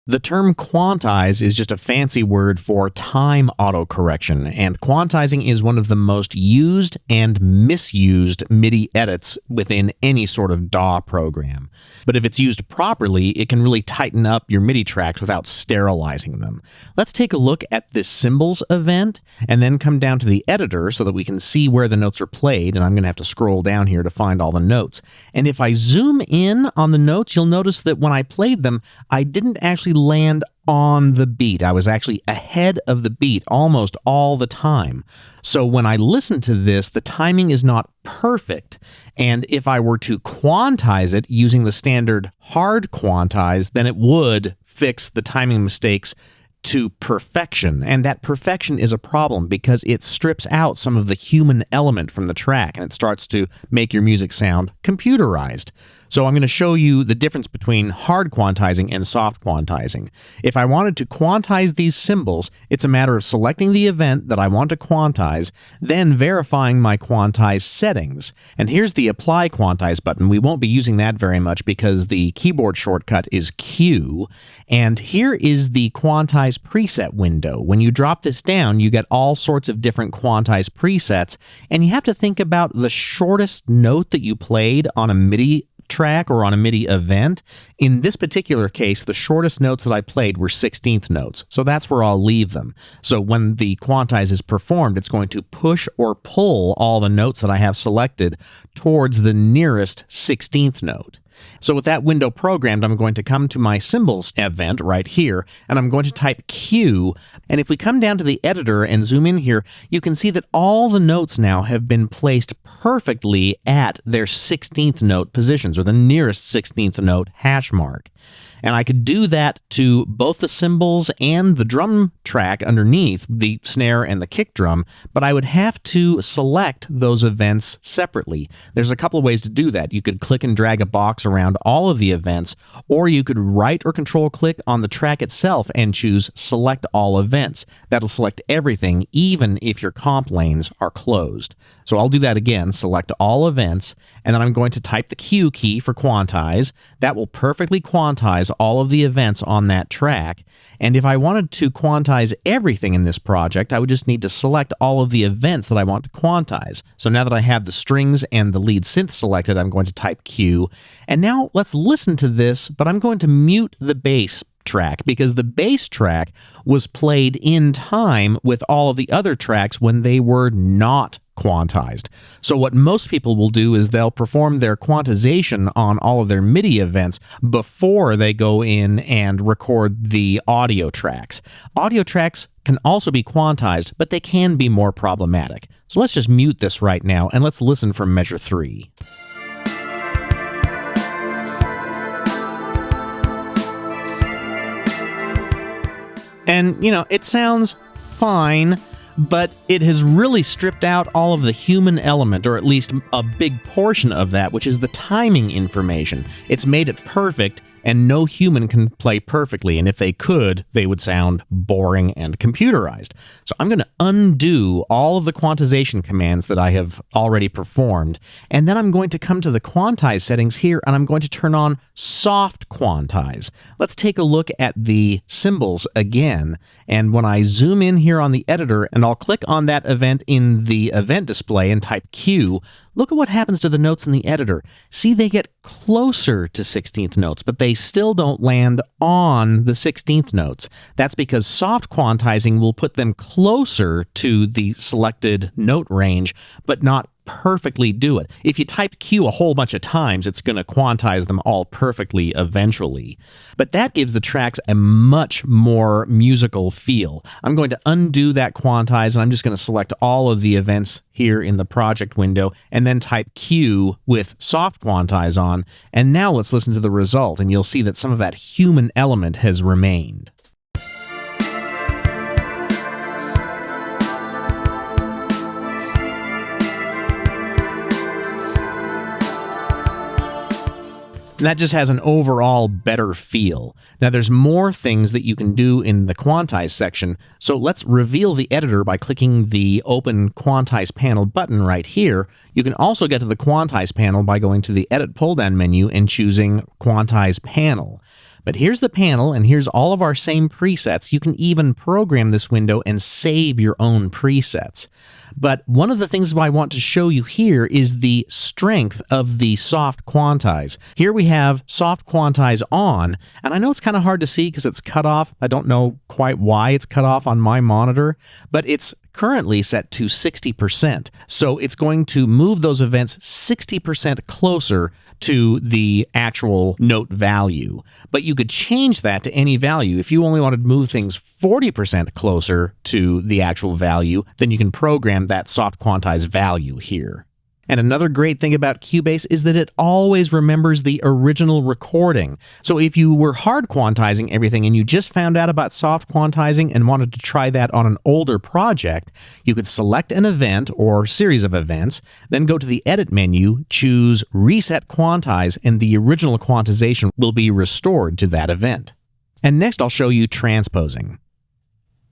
The term quantize is just a fancy word for time autocorrection, and quantizing is one of the most used and misused MIDI edits within any sort of DAW program. But if it's used properly, it can really tighten up your MIDI tracks without sterilizing them. Let's take a look at this cymbals event, and then come down to the editor so that we can see where the notes are played, and I'm going to have to scroll down here to find all the notes. And if I zoom in on the notes, you'll notice that when I played them, I didn't actually land on the beat. I was actually ahead of the beat almost all the time. So when I listen to this, the timing is not perfect. And if I were to quantize it using the standard hard quantize, then it would fix the timing mistakes to perfection. And that perfection is a problem because it strips out some of the human element from the track and it starts to make your music sound computerized. So I'm going to show you the difference between hard quantizing and soft quantizing. If I wanted to quantize these cymbals, it's a matter of selecting the event that I want to quantize, then verifying my quantize settings. And here's the Apply Quantize button. We won't be using that very much because the keyboard shortcut is Q. And here is the Quantize preset window. When you drop this down, you get all sorts of different quantize presets, and you have to think about the shortest note that you played on a MIDI track or on a MIDI event. In this particular case, the shortest notes that I played were 16th notes, so that's where I'll leave them. So when the quantize is performed, it's going to push or pull all the notes that I have selected towards the nearest 16th note. So with that window programmed, I'm going to come to my cymbals event right here, and I'm going to type Q. And if we come down to the editor and zoom in here, you can see that all the notes now have been placed perfectly at their 16th note positions, or the nearest 16th note hash mark. And I could do that to both the cymbals and the drum track underneath, the snare and the kick drum, but I would have to select those events separately. There's a couple of ways to do that. You could click and drag a box around all of the events, or you could right or control click on the track itself and choose Select All Events. That'll select everything, even if your comp lanes are closed. So I'll do that again, select all events, and then I'm going to type the Q key for quantize. That will perfectly quantize all of the events on that track. And if I wanted to quantize everything in this project, I would just need to select all of the events that I want to quantize. So now that I have the strings and the lead synth selected, I'm going to type Q. And now let's listen to this, but I'm going to mute the bass track because the bass track was played in time with all of the other tracks when they were not quantized. So what most people will do is they'll perform their quantization on all of their MIDI events before they go in and record the audio tracks. Audio tracks can also be quantized, but they can be more problematic. So let's just mute this right now and let's listen for measure 3. And, it sounds fine, but it has really stripped out all of the human element, or at least a big portion of that, which is the timing information. It's made it perfect, and no human can play perfectly, and if they could, they would sound boring and computerized. So I'm going to undo all of the quantization commands that I have already performed, and then I'm going to come to the quantize settings here, and I'm going to turn on soft quantize. Let's take a look at the cymbals again, and when I zoom in here on the editor, and I'll click on that event in the event display and type Q, look at what happens to the notes in the editor. See, they get closer to 16th notes, but they still don't land on the 16th notes. That's because soft quantizing will put them closer to the selected note range, but not perfectly do it. If you type Q a whole bunch of times, it's going to quantize them all perfectly eventually. But that gives the tracks a much more musical feel. I'm going to undo that quantize, and I'm just going to select all of the events here in the project window, and then type Q with soft quantize on. And now let's listen to the result, and you'll see that some of that human element has remained. And that just has an overall better feel. Now there's more things that you can do in the Quantize section, so let's reveal the editor by clicking the Open Quantize Panel button right here. You can also get to the Quantize panel by going to the Edit pull-down menu and choosing Quantize Panel. But here's the panel, and here's all of our same presets. You can even program this window and save your own presets. But one of the things I want to show you here is the strength of the soft quantize. Here we have soft quantize on, and I know it's kind of hard to see because it's cut off. I don't know quite why it's cut off on my monitor, but it's currently set to 60%. So it's going to move those events 60% closer to the actual note value. But you could change that to any value. If you only wanted to move things 40% closer to the actual value, then you can program that soft quantize value here. And another great thing about Cubase is that it always remembers the original recording. So if you were hard quantizing everything and you just found out about soft quantizing and wanted to try that on an older project, you could select an event or series of events, then go to the Edit menu, choose Reset Quantize, and the original quantization will be restored to that event. And next I'll show you transposing.